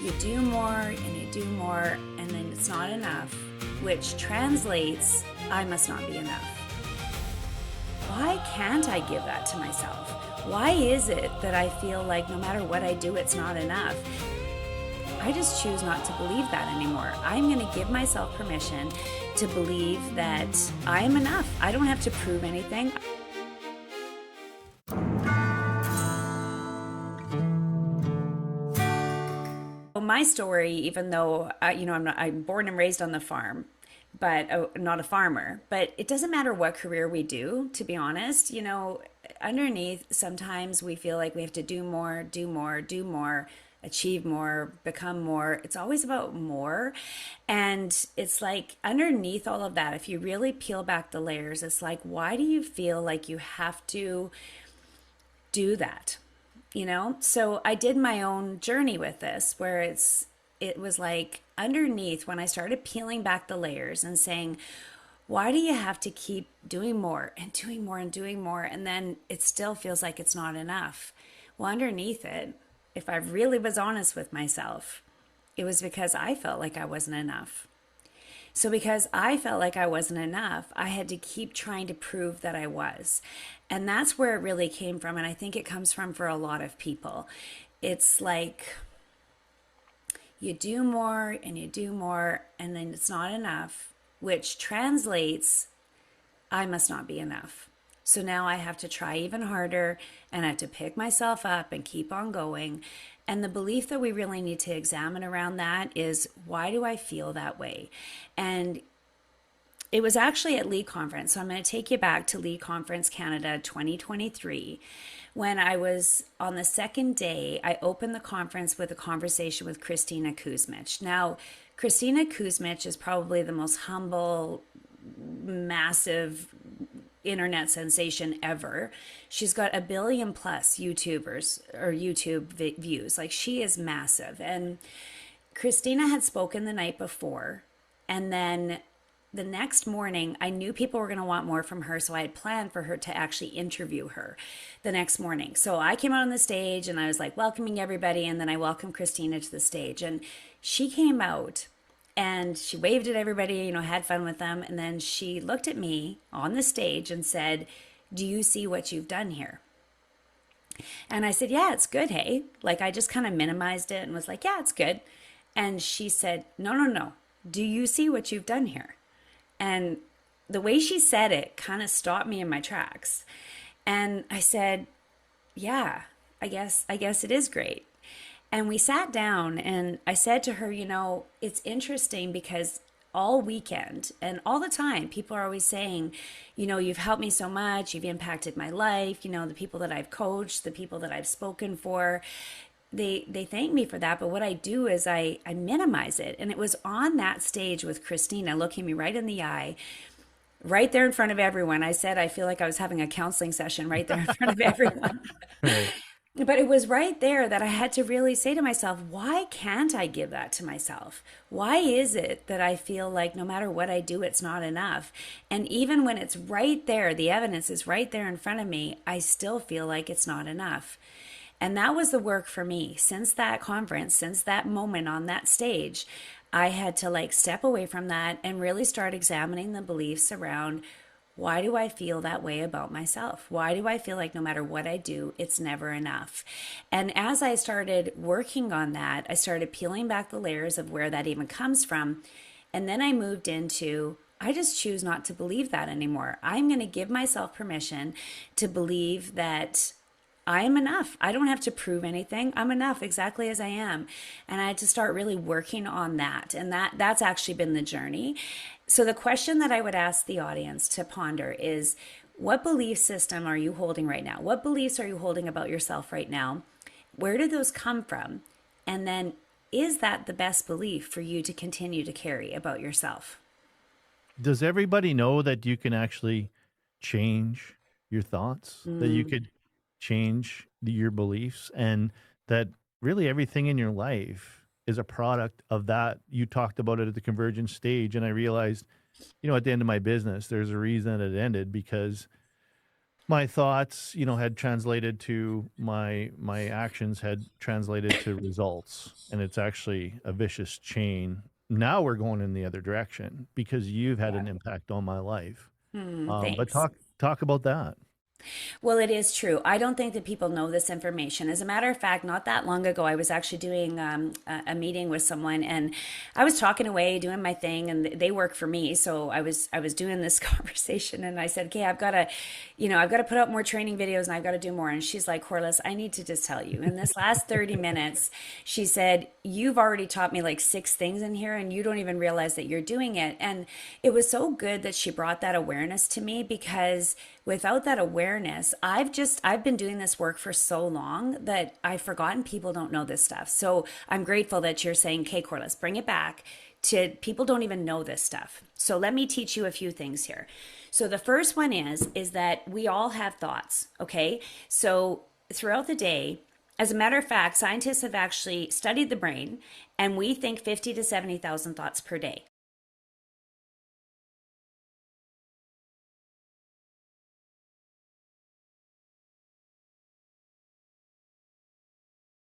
You do more and you do more, and then it's not enough, which translates, I must not be enough. Why can't I give that to myself? Why is it that I feel like no matter what I do, it's not enough? I just choose not to believe that anymore. I'm going to give myself permission to believe that I am enough. I don't have to prove anything. My story, even though I'm born and raised on the farm, but not a farmer. But it doesn't matter what career we do, to be honest. Underneath, sometimes we feel like we have to do more, do more, do more, achieve more, become more. It's always about more. And it's like underneath all of that, if you really peel back the layers, it's like, why do you feel like you have to do that? So I did my own journey with this where it was like underneath when I started peeling back the layers and saying, why do you have to keep doing more and doing more and doing more, and then it still feels like it's not enough? Well, underneath it, if I really was honest with myself, it was because I felt like I wasn't enough. So because I felt like I wasn't enough, I had to keep trying to prove that I was. And that's where it really came from. And I think it comes from for a lot of people. It's like you do more and you do more, and then it's not enough, which translates, I must not be enough. So now I have to try even harder, and I have to pick myself up and keep on going. And the belief that we really need to examine around that is, why do I feel that way? And it was actually at Lead Conference. So I'm going to take you back to Lead Conference Canada 2023. When I was on the second day, I opened the conference with a conversation with Christina Kuzmich. Now, Christina Kuzmich is probably the most humble, massive internet sensation ever. She's got 1 billion plus YouTubers or YouTube views. Like, she is massive. And Christina had spoken the night before, and then the next morning, I knew people were going to want more from her, so I had planned for her to actually interview her the next morning. So I came out on the stage and I was like welcoming everybody, and then I welcomed Christina to the stage, and she came out and she waved at everybody, had fun with them, and then she looked at me on the stage and said, "Do you see what you've done here?" And I said, "Yeah, it's good, hey." Like, I just kind of minimized it and was like, "Yeah, it's good." And she said, "No, no, no. Do you see what you've done here?" And the way she said it kind of stopped me in my tracks. And I said, "Yeah, I guess it is great." And we sat down and I said to her, it's interesting because all weekend and all the time, people are always saying, "You've helped me so much. You've impacted my life. The people that I've coached, the people that I've spoken for, they thank me for that." But what I do is I minimize it. And it was on that stage with Christina looking me right in the eye, right there in front of everyone. I said, I feel like I was having a counseling session right there in front of everyone. Right. But it was right there that I had to really say to myself, why can't I give that to myself? Why is it that I feel like no matter what I do, it's not enough? And even when it's right there, the evidence is right there in front of me, I still feel like it's not enough. And that was the work for me. Since that conference, since that moment on that stage, I had to step away from that and really start examining the beliefs around, why do I feel that way about myself? Why do I feel like no matter what I do, it's never enough? And as I started working on that, I started peeling back the layers of where that even comes from. And then I moved into, I just choose not to believe that anymore. I'm going to give myself permission to believe that I am enough. I don't have to prove anything. I'm enough exactly as I am. And I had to start really working on that. And that's actually been the journey. So the question that I would ask the audience to ponder is, what belief system are you holding right now? What beliefs are you holding about yourself right now? Where did those come from? And then, is that the best belief for you to continue to carry about yourself? Does everybody know that you can actually change your thoughts, that you Mm, could change your beliefs, and that really everything in your life is a product of that? You talked about it at the convergence stage, and I realized, at the end of my business, there's a reason it ended because my thoughts, had translated to my actions had translated to results, and it's actually a vicious chain. Now we're going in the other direction because you've had Yeah. an impact on my life. But Thanks. talk about that. Well, it is true. I don't think that people know this information. As a matter of fact, not that long ago, I was actually doing a meeting with someone, and I was talking away, doing my thing, and they work for me. So I was doing this conversation, and I said, "Okay, I've got to put out more training videos, and I've got to do more." And she's like, "Corliss, I need to just tell you, in this last 30 minutes, she said, you've already taught me like six things in here, and you don't even realize that you're doing it." And it was so good that she brought that awareness to me because without that awareness, I've been doing this work for so long that I've forgotten people don't know this stuff. So I'm grateful that you're saying, "Okay, Corliss, bring it back to people don't even know this stuff." So let me teach you a few things here. So the first one is that we all have thoughts, okay? So throughout the day, as a matter of fact, scientists have actually studied the brain, and we think 50 to 70,000 thoughts per day.